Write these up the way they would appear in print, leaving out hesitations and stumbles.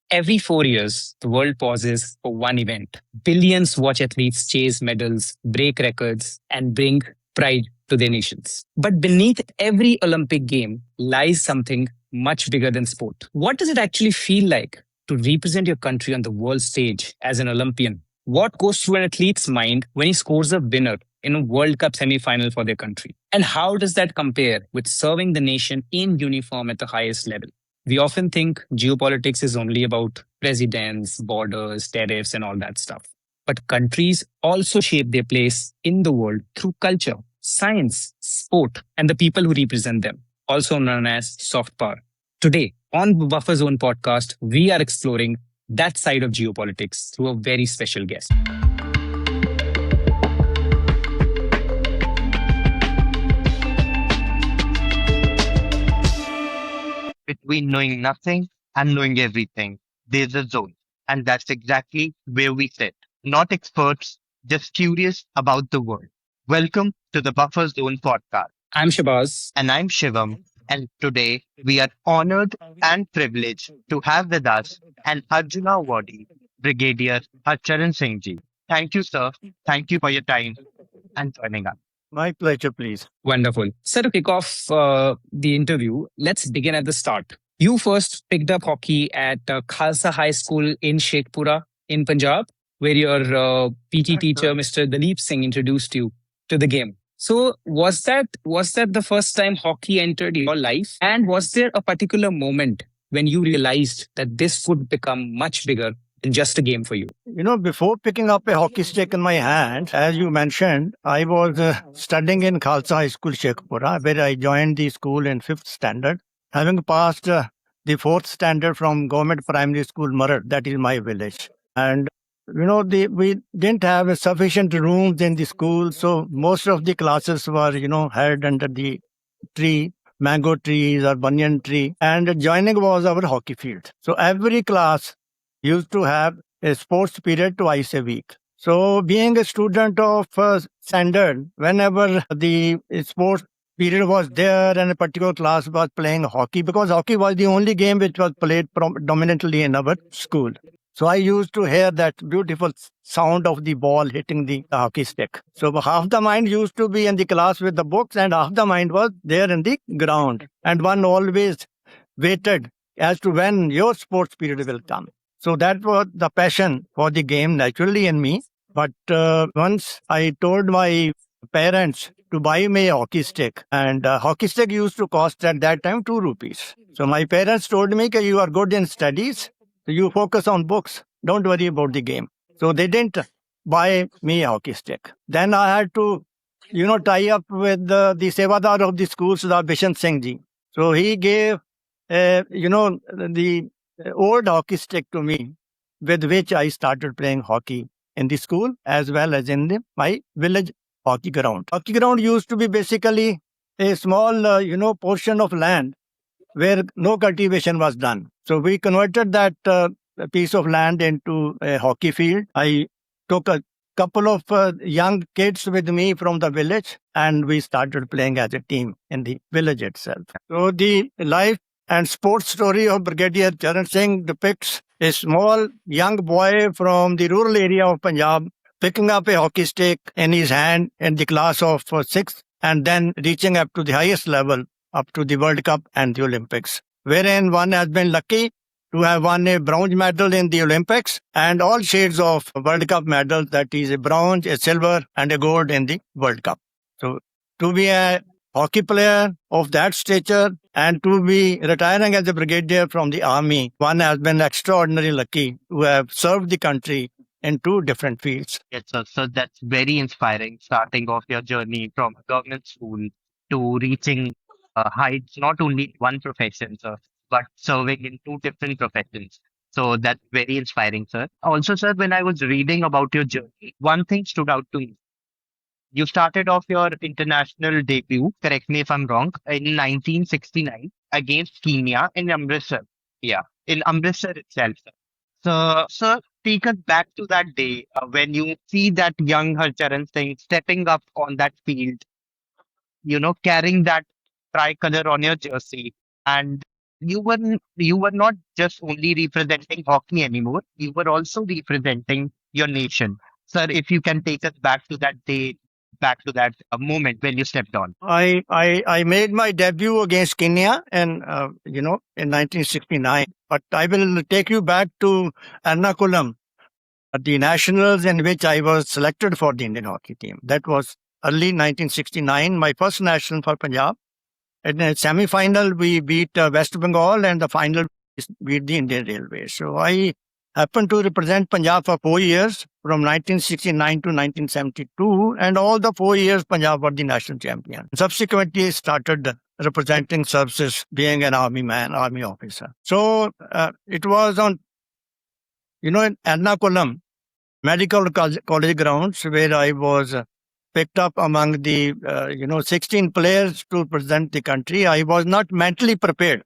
Every 4 years, the world pauses for one event. Billions watch athletes chase medals, break records, and bring pride to their nations. But beneath every Olympic game lies something much bigger than sport. What does it actually feel like to represent your country on the world stage as an Olympian? What goes through an athlete's mind when he scores a winner in a World Cup semi-final for their country? And how does that compare with serving the nation in uniform at the highest level? We often think geopolitics is only about presidents, borders, tariffs, and all that stuff. But countries also shape their place in the world through culture, science, sport, and the people who represent them, also known as soft power. Today, on Buffer Zone podcast, we are exploring that side of geopolitics through a very special guest. Between knowing nothing and knowing everything, there's a zone. And that's exactly where we sit. Not experts, just curious about the world. Welcome to the Buffer Zone podcast. I'm Shabazz. And I'm Shivam. And today we are honored and privileged to have with us an Arjuna Awardee, Brigadier Harcharan Singh ji. Thank you, sir. Thank you for your time and joining us. My pleasure, please. Wonderful. So, to kick off the interview, let's begin at the start. You first picked up hockey at Khalsa High School in Sheikhpura in Punjab, where your PT teacher, Mr. Dalip Singh, introduced you to the game. So, was that the first time hockey entered your life? And was there a particular moment when you realized that this would become much bigger than just a game for you? Before picking up a hockey stick in my hand, as you mentioned, I was studying in Khalsa High School, Sheikhpura, where I joined the school in 5th standard. Having passed the 4th standard from Government Primary School, Marat, that is my village. And we didn't have sufficient rooms in the school, so most of the classes were, held under the tree, mango trees or banyan tree, and adjoining was our hockey field. So every class used to have a sports period twice a week. So being a student of standard, whenever the sports period was there and a particular class was playing hockey, because hockey was the only game which was played dominantly in our school. So I used to hear that beautiful sound of the ball hitting the hockey stick. So half the mind used to be in the class with the books and half the mind was there in the ground. And one always waited as to when your sports period will come. So that was the passion for the game naturally in me. But once I told my parents to buy me a hockey stick, and hockey stick used to cost at that time 2 rupees. So my parents told me that you are good in studies, so you focus on books. Don't worry about the game. So they didn't buy me a hockey stick. Then I had to, tie up with the Sevadar of the school, Sardar Bishan Singh ji. So he gave, the old hockey stick to me, with which I started playing hockey in the school as well as in my village hockey ground. Hockey ground used to be basically a small, portion of land where no cultivation was done. So we converted that piece of land into a hockey field. I took a couple of young kids with me from the village and we started playing as a team in the village itself. So the life and sports story of Brigadier Harcharan Singh depicts a small young boy from the rural area of Punjab picking up a hockey stick in his hand in the class of 6th and then reaching up to the highest level, up to the World Cup and the Olympics, wherein one has been lucky to have won a bronze medal in the Olympics and all shades of World Cup medals, that is a bronze, a silver and a gold in the World Cup. So to be a hockey player of that stature and to be retiring as a brigadier from the army, one has been extraordinarily lucky to have served the country in 2 different fields. Yes, sir. So that's very inspiring, starting off your journey from a government school to reaching heights, not only one profession, sir, but serving in 2 different professions. So that's very inspiring, sir. Also, sir, when I was reading about your journey, one thing stood out to me. You started off your international debut, correct me if I'm wrong, in 1969 against Kenya in Amritsar. Yeah, in Amritsar itself, sir. So, sir, take us back to that day when you see that young Harcharan Singh stepping up on that field, carrying that tricolor on your jersey and you were not just only representing hockey anymore. You were also representing your nation. Sir, if you can take us back to that day, back to that moment when you stepped on. I made my debut against Kenya and in 1969. But I will take you back to Ernakulam, the nationals in which I was selected for the Indian hockey team. That was early 1969, my first national for Punjab. In the semi-final, we beat West Bengal, and the final we beat the Indian Railways. So I happened to represent Punjab for 4 years, from 1969 to 1972, and all the 4 years Punjab were the national champion. Subsequently, started representing services, being an army man, army officer. So it was on, in Ernakulam Medical College grounds where I was picked up among the 16 players to represent the country. I was not mentally prepared.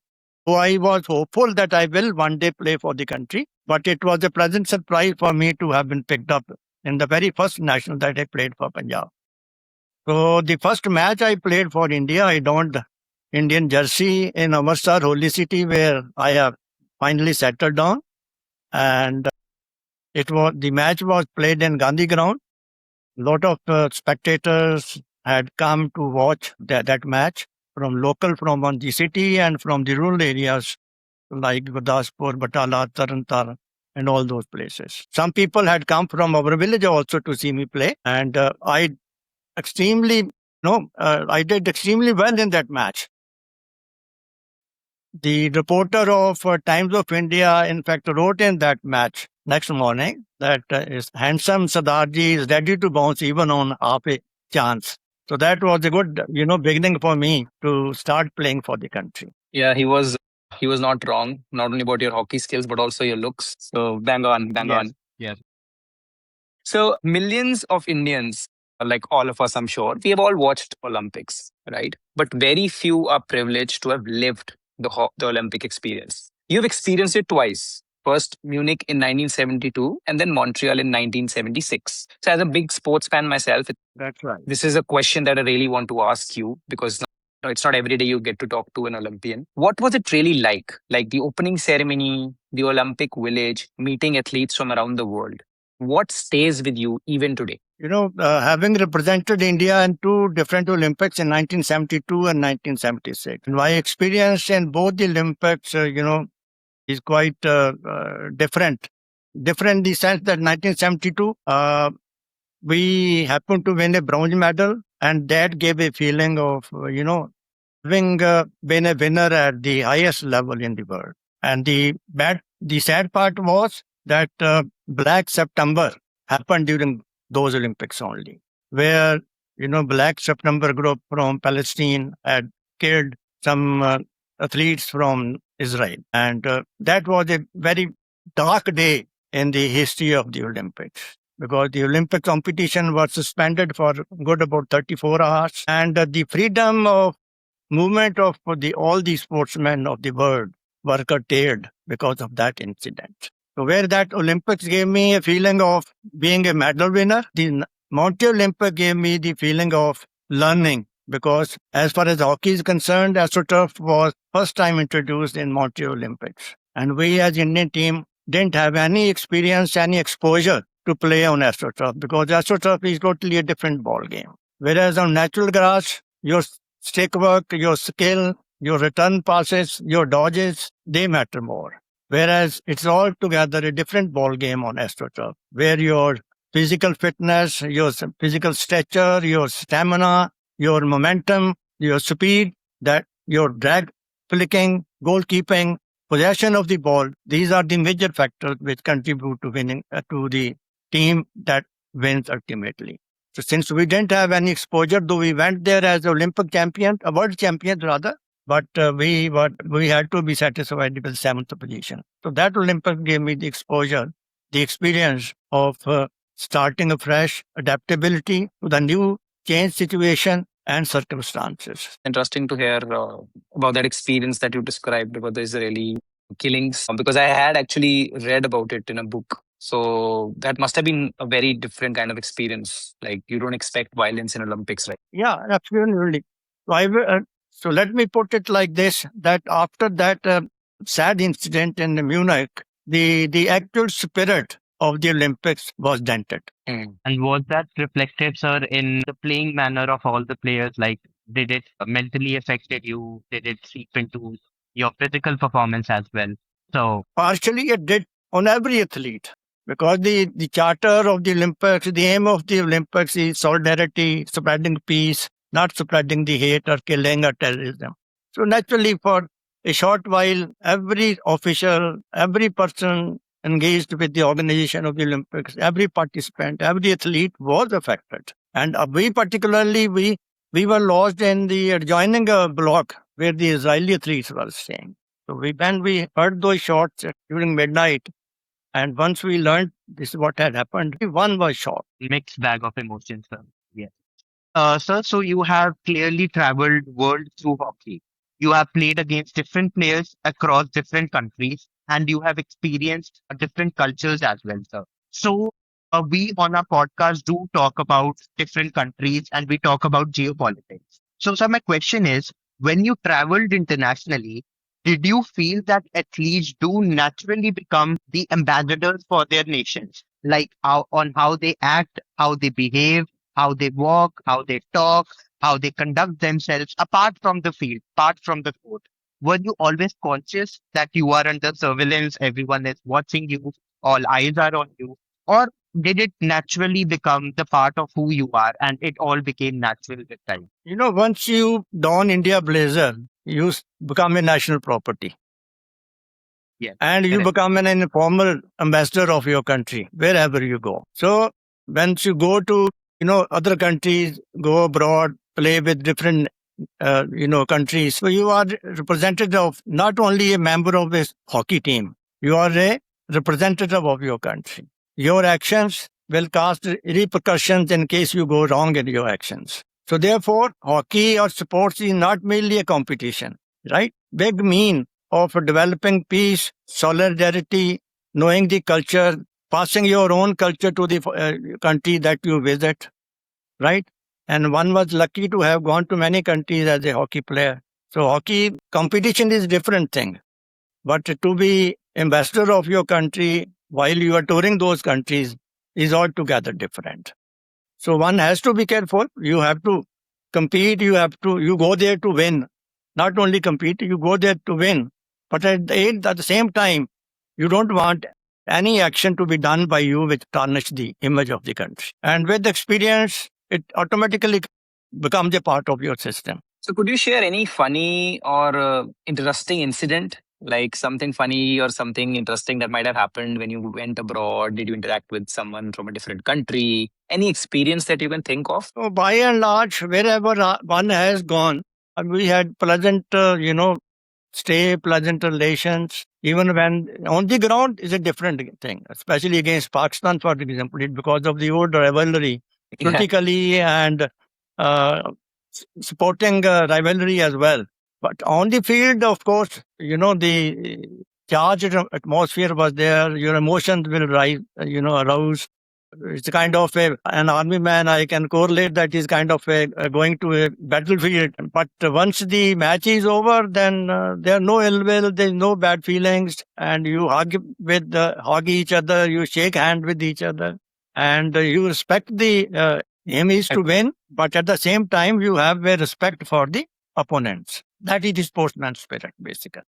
So I was hopeful that I will one day play for the country. But it was a pleasant surprise for me to have been picked up in the very first national that I played for Punjab. So the first match I played for India, I donned Indian jersey in Amritsar, Holy City, where I have finally settled down. And the match was played in Gandhi Ground. A lot of spectators had come to watch that match from from the city and from the rural areas like Gurdaspur, Batala, Tarantar, and all those places. Some people had come from our village also to see me play, and I did extremely well in that match. The reporter of Times of India, in fact, wrote in that match next morning that is handsome Sardarji is ready to bounce even on half a chance. So that was a good, beginning for me to start playing for the country. Yeah, he was not wrong, not only about your hockey skills, but also your looks. So bang on, bang Yes, on. yes. So millions of Indians, like all of us, I'm sure, we have all watched Olympics, right? But very few are privileged to have lived the Olympic experience. You've experienced it twice. First Munich in 1972 and then Montreal in 1976. So as a big sports fan myself, That's right. this is a question that I really want to ask you because it's not every day you get to talk to an Olympian. What was it really like? Like the opening ceremony, the Olympic village, meeting athletes from around the world. What stays with you even today? Having represented India in two different Olympics in 1972 and 1976, my experience in both the Olympics, is quite different. Different in the sense that 1972, we happened to win a bronze medal, and that gave a feeling of, having been a winner at the highest level in the world. And the sad part was that Black September happened during those Olympics only, where, Black September group from Palestine had killed some athletes from Israel. And that was a very dark day in the history of the Olympics because the Olympic competition was suspended for good about 34 hours. And the freedom of movement of all the sportsmen of the world were curtailed because of that incident. So where that Olympics gave me a feeling of being a medal winner, the Montreal Olympic gave me the feeling of learning because as far as hockey is concerned, AstroTurf was first time introduced in Montreal Olympics. And we as Indian team didn't have any experience, any exposure to play on AstroTurf because AstroTurf is totally a different ball game. Whereas on natural grass, your stick work, your skill, your return passes, your dodges, they matter more. Whereas it's altogether a different ball game on AstroTurf, where your physical fitness, your physical stature, your stamina, your momentum, your speed, that your drag flicking, goalkeeping, possession of the ball, these are the major factors which contribute to winning to the team that wins ultimately. So since we didn't have any exposure, though we went there as Olympic champion, a world champion rather, but we had to be satisfied with the seventh position. So that Olympic gave me the exposure, the experience of starting afresh, adaptability to the new changed situation and circumstances. Interesting to hear about that experience that you described about the Israeli killings because I had actually read about it in a book. So that must have been a very different kind of experience. Like you don't expect violence in Olympics, right? Yeah, absolutely. So So let me put it like this: that after that sad incident in Munich, the actual spirit of the Olympics was dented. And was that reflected, sir, in the playing manner of all the players? Like, did it mentally affected you? Did it seep into your physical performance as well? So, Partially, it did on every athlete, because the charter of the Olympics, the aim of the Olympics is solidarity, spreading peace, not spreading the hate or killing or terrorism. So naturally, for a short while, every official, every person engaged with the organization of the Olympics, every participant, every athlete was affected. And we particularly, we were lodged in the adjoining block where the Israeli athletes were staying. So when we heard those shots during midnight, and once we learned this is what had happened, one was shot. mixed bag of emotions, sir. Yes. Sir, so you have clearly traveled world through hockey. You have played against different players across different countries, and you have experienced different cultures as well, sir. So, we on our podcast do talk about different countries and we talk about geopolitics. So, sir, my question is, when you traveled internationally, did you feel that athletes do naturally become the ambassadors for their nations, like on how they act, how they behave, how they walk, how they talk, how they conduct themselves apart from the field, apart from the court? Were you always conscious that you are under surveillance, everyone is watching you, all eyes are on you? Or did it naturally become the part of who you are and it all became natural with time? Once you don India blazer, you become a national property. Yes. And you Correct. become an informal ambassador of your country wherever you go. So once you go to other countries, go abroad, play with different countries, so you are representative of not only a member of this hockey team, you are a representative of your country. Your actions will cast repercussions in case you go wrong in your actions. So therefore, hockey or sports is not merely a competition, right? Big mean of developing peace, solidarity, knowing the culture, passing your own culture to the country that you visit, right? And one was lucky to have gone to many countries as a hockey player. So hockey competition is different thing, but to be ambassador of your country while you are touring those countries is altogether different. So one has to be careful. You have to compete. You go there to win. Not only compete, you go there to win. But at the same time, you don't want any action to be done by you which tarnish the image of the country. And with experience, it automatically becomes a part of your system. So, could you share any funny or interesting incident, like something funny or something interesting that might have happened when you went abroad? Did you interact with someone from a different country? Any experience that you can think of? So by and large, wherever one has gone, we had pleasant, stay, pleasant relations. Even when on the ground is a different thing, especially against Pakistan, for example, because of the old rivalry, Yeah. politically and uh, supporting rivalry as well. But on the field, of course, the charged atmosphere was there. Your emotions will rise, arouse. It's kind of an army man. I can correlate that is kind of going to a battlefield. But once the match is over, then there are no ill will, there's no bad feelings, and you hug each other, you shake hand with each other, and you respect the aim is to win, but at the same time you have a respect for the opponents. That is the sportsman spirit, basically.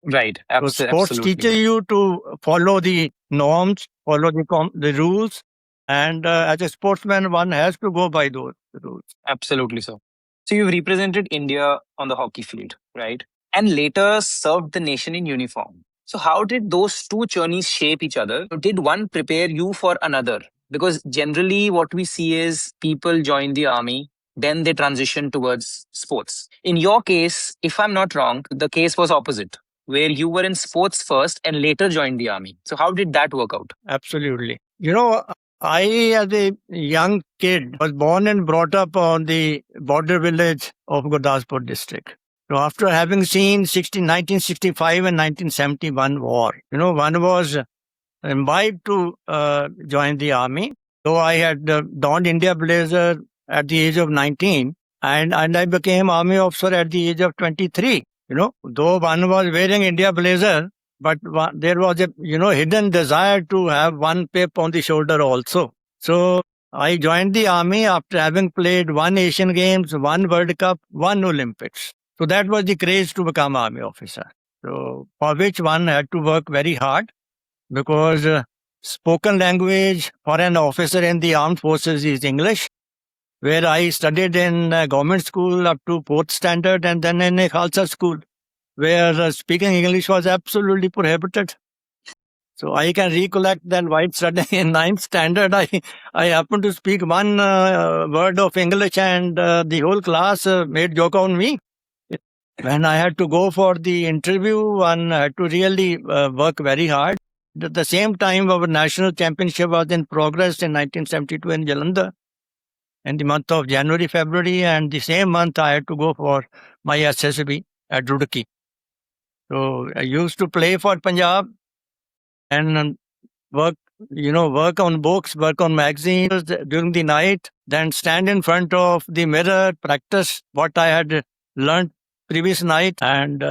Right. So sports Absolutely. teaches you to follow the norms, follow the rules, and as a sportsman, one has to go by those rules. Absolutely so. So you've represented India on the hockey field, right? And later served the nation in uniform. So how did those two journeys shape each other? Did one prepare you for another? Because generally what we see is people join the army, then they transition towards sports. In your case, if I'm not wrong, the case was opposite, where you were in sports first and later joined the army. So how did that work out? Absolutely. I, as a young kid, was born and brought up on the border village of Gurdaspur district. So after having seen 1965 and 1971 war, one was imbibed to join the army. Though I had donned India blazer at the age of 19, and I became army officer at the age of 23. Though one was wearing India blazer, but there was a hidden desire to have one pip on the shoulder also. So I joined the army after having played one Asian Games, one World Cup, one Olympics. So that was the craze to become army officer. So for which one had to work very hard, because spoken language for an officer in the armed forces is English, where I studied in a government school up to 4th standard, and then in a Khalsa school where speaking English was absolutely prohibited. So I can recollect that while studying in 9th standard, I happened to speak one word of English, and the whole class made joke on me. When I had to go for the interview, one had to really work very hard. At the same time, our national championship was in progress in 1972 in Jalandhar in the month of January, February, and the same month I had to go for my SSB at Roorkee. So I used to play for Punjab and work on books, work on magazines during the night, then stand in front of the mirror, practice what I had learned previous night, and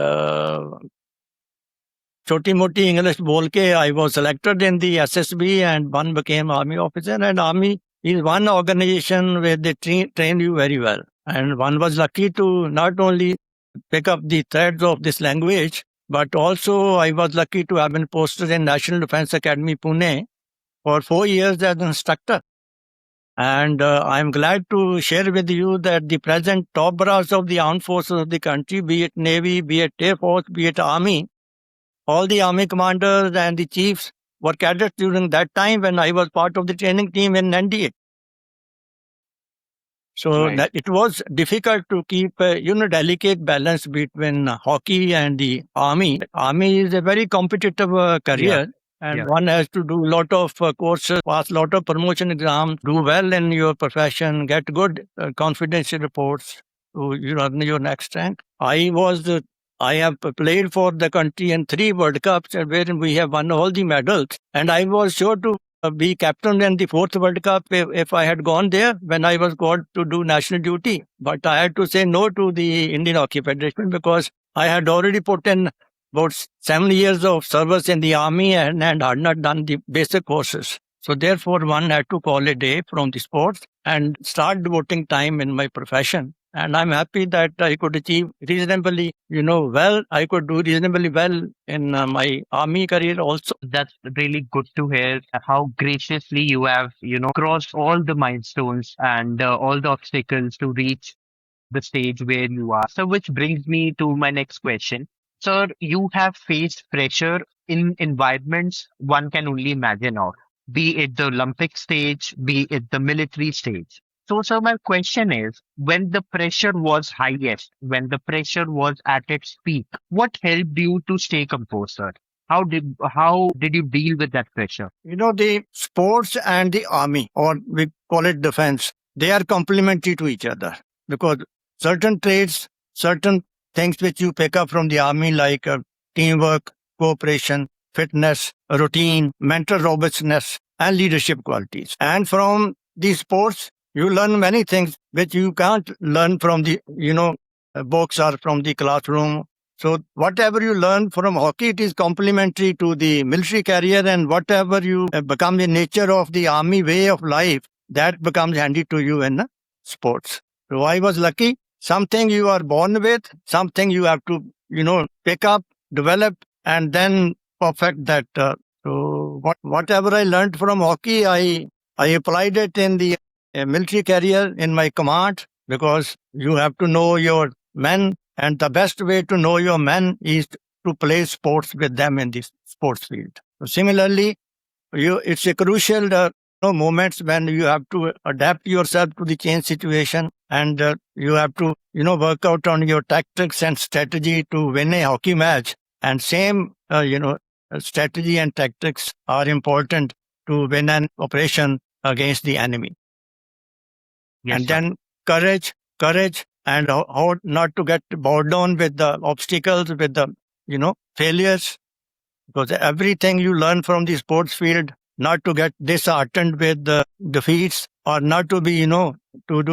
choti moti English bol ke I was selected in the SSB, and one became army officer. And army is one organization where they train you very well. And one was lucky to not only pick up the threads of this language, but also I was lucky to have been posted in National Defence Academy, Pune, for 4 years as an instructor. And I'm glad to share with you that the present top brass of the armed forces of the country, be it Navy, be it Air Force, be it Army, all the Army commanders and the chiefs were cadets during that time when I was part of the training team in NDA. So Right. that it was difficult to keep a delicate balance between hockey and the army. Army is a very competitive career, and Yeah. one has to do a lot of courses, pass a lot of promotion exams, do well in your profession, get good confidential reports to earn your next rank. I have played for the country in 3 World Cups, wherein we have won all the medals, and I was sure to be captain in the 4th World Cup if I had gone there when I was called to do national duty. But I had to say no to the Indian Hockey Federation because I had already put in about 7 years of service in the army and had not done the basic courses. So therefore, one had to call a day from the sports and start devoting time in my profession. And I'm happy that I could achieve reasonably, well. I could do reasonably well in my army career also. That's really good to hear how graciously you have, crossed all the milestones and all the obstacles to reach the stage where you are. So, which brings me to my next question. Sir, you have faced pressure in environments one can only imagine of, be it the Olympic stage, be it the military stage. So, sir, my question is, when the pressure was highest, when the pressure was at its peak, what helped you to stay composed, sir? How did you deal with that pressure? The sports and the army, or we call it defense, they are complementary to each other, because certain traits, certain things which you pick up from the army, like teamwork, cooperation, fitness, routine, mental robustness, and leadership qualities. And from the sports, you learn many things which you can't learn from the, books or from the classroom. So whatever you learn from hockey, it is complementary to the military career, and whatever you become the nature of the army way of life, that becomes handy to you in sports. So I was lucky. Something you are born with, something you have to, pick up, develop, and then perfect that. So whatever I learned from hockey, I applied it in the military career in my command, because you have to know your men, and the best way to know your men is to play sports with them in the sports field. So similarly, it's a crucial moments when you have to adapt yourself to the change situation, and you have to work out on your tactics and strategy to win a hockey match. And same strategy and tactics are important to win an operation against the enemy. Yes, And sir. then courage, and how not to get bogged down with the obstacles, with the failures, because everything you learn from the sports field, not to get disheartened with the defeats, or not to be to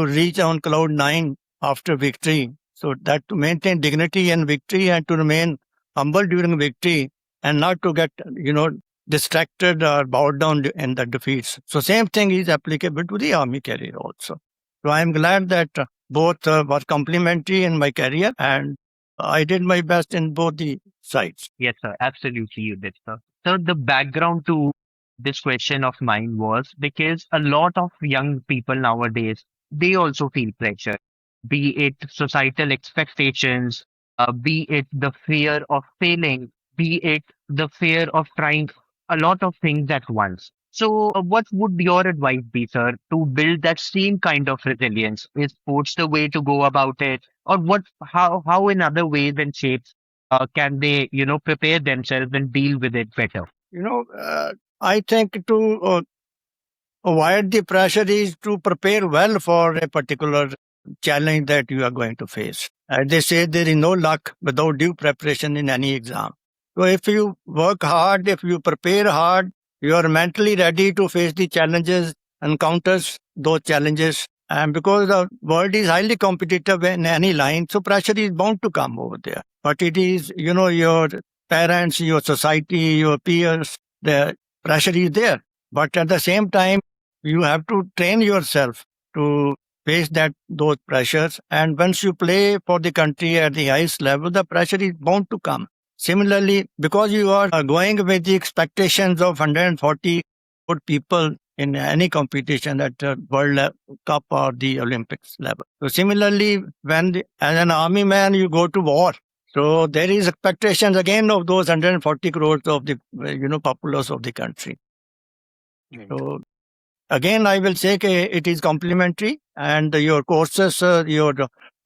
reach on cloud 9 after victory. So that to maintain dignity in victory and to remain humble during victory and not to get, distracted or bowed down in the defeats. So same thing is applicable to the army career also. So I'm glad that both were complementary in my career and I did my best in both the sides. Yes, sir. Absolutely, you did, sir. So the background to this question of mine was because a lot of young people nowadays, they also feel pressure, be it societal expectations, be it the fear of failing, be it the fear of trying a lot of things at once. So, what would your advice be, sir, to build that same kind of resilience? Is sports the way to go about it, or what? How in other ways and shapes can they, prepare themselves and deal with it better? You know, I think to avoid the pressure is to prepare well for a particular challenge that you are going to face. As they say, there is no luck without due preparation in any exam. So if you work hard, if you prepare hard, you are mentally ready to face the challenges, encounters those challenges. And because the world is highly competitive in any line, so pressure is bound to come over there. But it is, your parents, your society, your peers, the pressure is there. But at the same time, you have to train yourself to face those pressures. And once you play for the country at the highest level, the pressure is bound to come. Similarly, because you are going with the expectations of 140 good people in any competition at World Cup or the Olympics level. So similarly, as an army man, you go to war. So there is expectations again of those 140 crores of the populace of the country. So again, I will say it is complementary, and your courses, your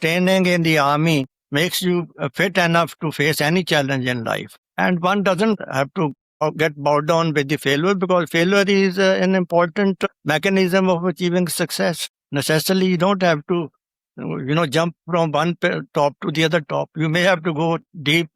training in the army makes you fit enough to face any challenge in life. And one doesn't have to get bowed down with the failure because failure is an important mechanism of achieving success. Necessarily, you don't have to, jump from one top to the other top. You may have to go deep,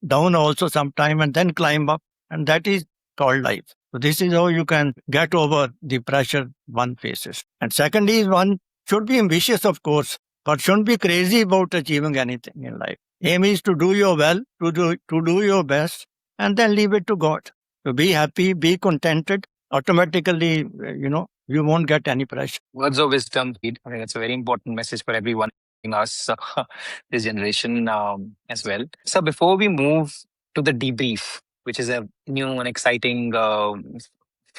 down also sometime and then climb up, and that is called life. So this is how you can get over the pressure one faces. And second is one should be ambitious, of course, but shouldn't be crazy about achieving anything in life. Aim is to do your well, to do your best, and then leave it to God. So be happy, be contented. Automatically, you won't get any pressure. Words of wisdom. I think that's a very important message for everyone, including us, this generation as well. So before we move to the debrief, which is a new and exciting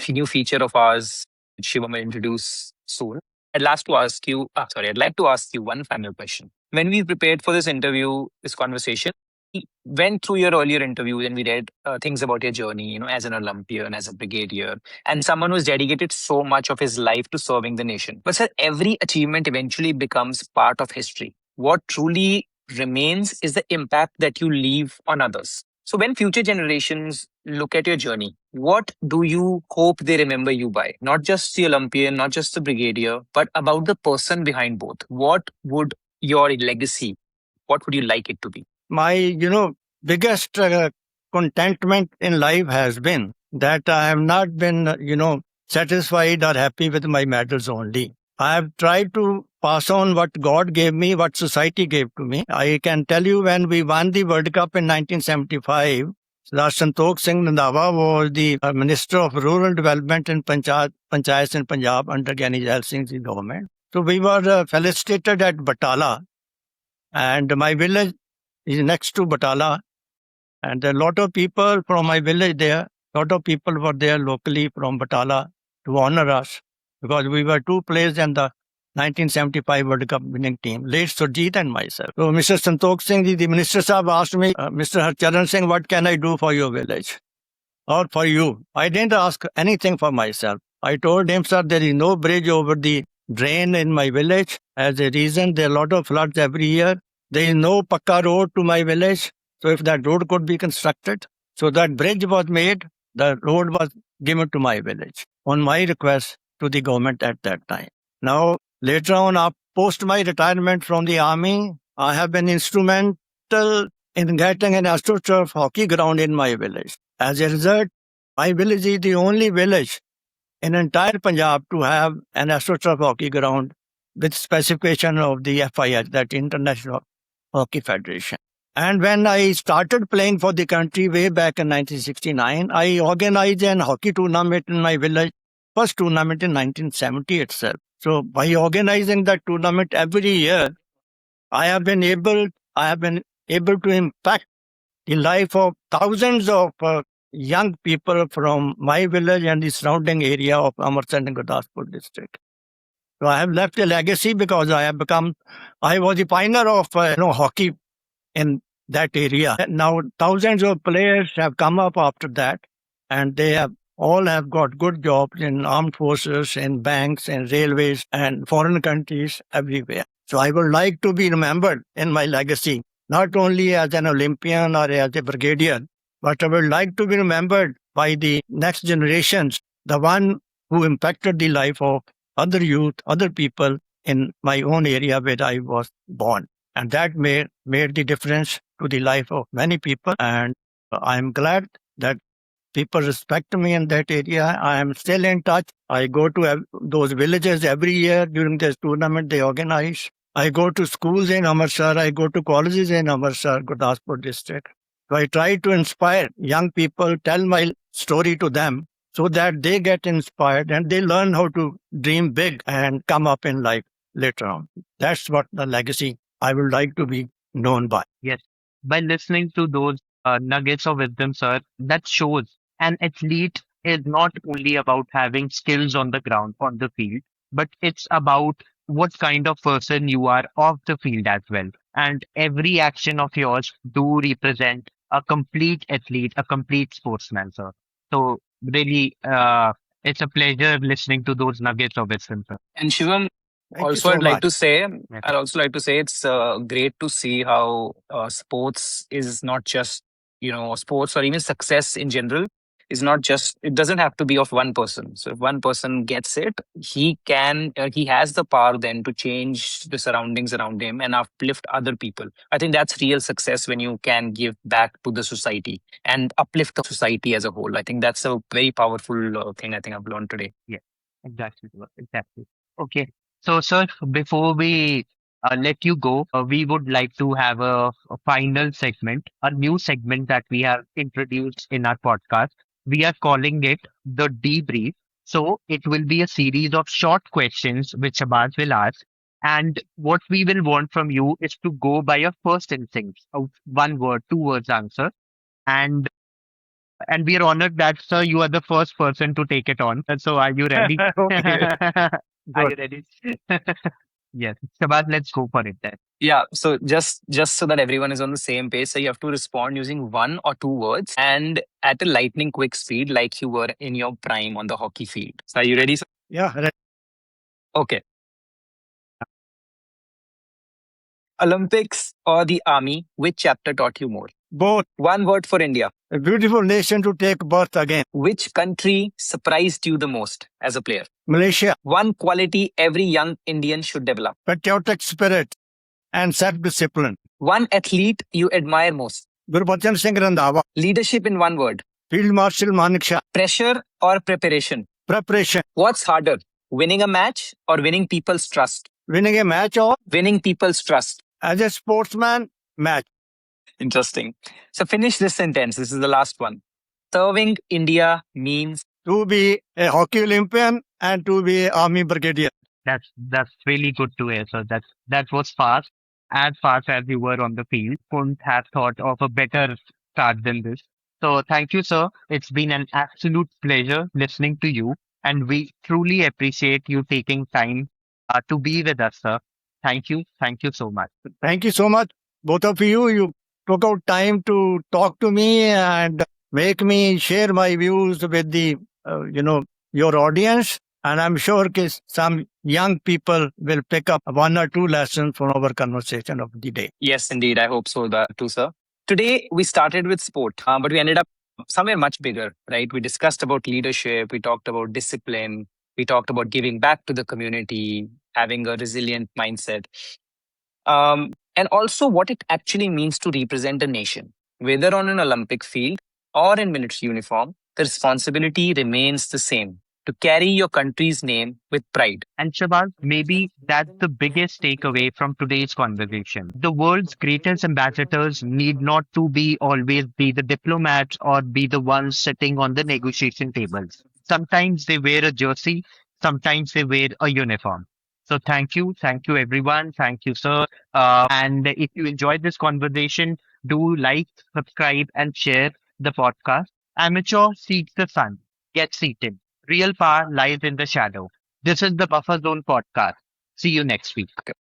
new feature of ours, which Shivam will introduce soon. I'd like to ask you one final question. When we prepared for this interview, this conversation, we went through your earlier interviews and we read things about your journey, as an Olympian, as a brigadier, and someone who's dedicated so much of his life to serving the nation. But sir, every achievement eventually becomes part of history. What truly remains is the impact that you leave on others. So when future generations look at your journey, what do you hope they remember you by? Not just the Olympian, not just the brigadier, but about the person behind both. What would your legacy, what would you like it to be? My, biggest contentment in life has been that I have not been, satisfied or happy with my medals only. I have tried to pass on what God gave me, what society gave to me. I can tell you when we won the World Cup in 1975, Santokh Singh Randhawa was the Minister of Rural Development in Panchayats in Punjab under Brigadier Harcharan Singh's government. So we were felicitated at Batala, and my village is next to Batala. And a lot of people from my village there, a lot of people were there locally from Batala to honor us because we were two players in the 1975 World Cup winning team, late Surjit and myself. So Mr. Santokh Singh, the Minister Sahab asked me, Mr. Harcharan Singh, what can I do for your village or for you? I didn't ask anything for myself. I told him, sir, there is no bridge over the drain in my village. As a reason, there are a lot of floods every year. There is no Pakka road to my village. So if that road could be constructed, so that bridge was made, the road was given to my village on my request to the government at that time. Now, later on, post my retirement from the army, I have been instrumental in getting an AstroTurf hockey ground in my village. As a result, my village is the only village in entire Punjab to have an AstroTurf hockey ground with specification of the FIH, that International Hockey Federation. And when I started playing for the country way back in 1969, I organized an hockey tournament in my village, first tournament in 1970 itself. So by organizing that tournament every year, I have been able, I have been able to impact the life of thousands of young people from my village and the surrounding area of Amritsar and Gurdaspur district. So I have left a legacy because I was the pioneer of hockey in that area. Now thousands of players have come up after that, and they have all have got good jobs in armed forces, in banks, in railways, and foreign countries everywhere. So I would like to be remembered in my legacy, not only as an Olympian or as a brigadier, but I would like to be remembered by the next generations, the one who impacted the life of other youth, other people in my own area where I was born. And that made the difference to the life of many people. And I'm glad that people respect me in that area. I am still in touch. I go to those villages every year during this tournament they organize. I go to schools in Amritsar. I go to colleges in Amritsar, Gurdaspur district. So I try to inspire young people, tell my story to them so that they get inspired and they learn how to dream big and come up in life later on. That's what the legacy I would like to be known by. Yes. By listening to those nuggets of wisdom, sir, that shows an athlete is not only about having skills on the ground, on the field, but it's about what kind of person you are off the field as well. And every action of yours do represent a complete athlete, a complete sportsman, sir. So really, it's a pleasure listening to those nuggets of wisdom, sir. And Shivam, Thank you also so I'd like much. to say, Yes. I'd also like to say it's great to see how sports is not just, sports or even success in general is not just, it doesn't have to be of one person. So if one person gets it, he has the power then to change the surroundings around him and uplift other people. I think that's real success when you can give back to the society and uplift the society as a whole. I think that's a very powerful thing I think I've learned today. Yes, exactly, sir, exactly. Okay. So, sir, before we let you go, we would like to have a final segment, a new segment that we have introduced in our podcast. We are calling it the debrief. So, it will be a series of short questions which Abbas will ask. And what we will want from you is to go by your first instinct, of one word, two words answer. And and we are honored that, sir, you are the first person to take it on. So, are you ready? Okay, Are good. you ready? Yes. Shabazz, let's go for it then. Yeah, so just so that everyone is on the same page, so you have to respond using one or two words and at a lightning quick speed, like you were in your prime on the hockey field. So are you ready? Sir? Yeah, Okay. Olympics or the army, which chapter taught you more? both. One word for India. A beautiful nation to take birth again. Which country surprised you the most as a player? Malaysia, One quality every young Indian should develop. patriotic spirit and self-discipline. One athlete you admire most. Gurbachan Singh Randhawa, Leadership in one word. Field Marshal Manik Shah, Pressure or preparation? preparation. What's harder, winning a match or winning people's trust? Winning a match or Winning people's trust. as a sportsman, match. Interesting. So finish this sentence. This is the last one. Serving India means To be a hockey Olympian and to be a army brigadier. That's really good to hear, sir. That was fast, as fast as you were on the field. Couldn't have thought of a better start than this. So thank you, sir. It's been an absolute pleasure listening to you, and we truly appreciate you taking time to be with us, sir. Thank you so much. Thank you so much, both of you. You took out time to talk to me and make me share my views with the, your audience. And I'm sure some young people will pick up one or two lessons from our conversation of the day. yes, indeed. I hope so too, sir. Today we started with sport, but we ended up somewhere much bigger, right? We discussed about leadership. We talked about discipline. We talked about giving back to the community, having a resilient mindset. And also what it actually means to represent a nation, whether on an Olympic field or in military uniform, the responsibility remains the same. to carry your country's name with pride. And Shabaz, maybe that's the biggest takeaway from today's conversation. The world's greatest ambassadors need not to be always be the diplomats or be the ones sitting on the negotiation tables. Sometimes they wear a jersey, sometimes they wear a uniform. So thank you everyone, thank you sir. And if you enjoyed this conversation, do like, subscribe, and share the podcast. Amateur seeks the sun. Get seated. Real power lies in the shadow. This is the Buffer Zone podcast. See you next week.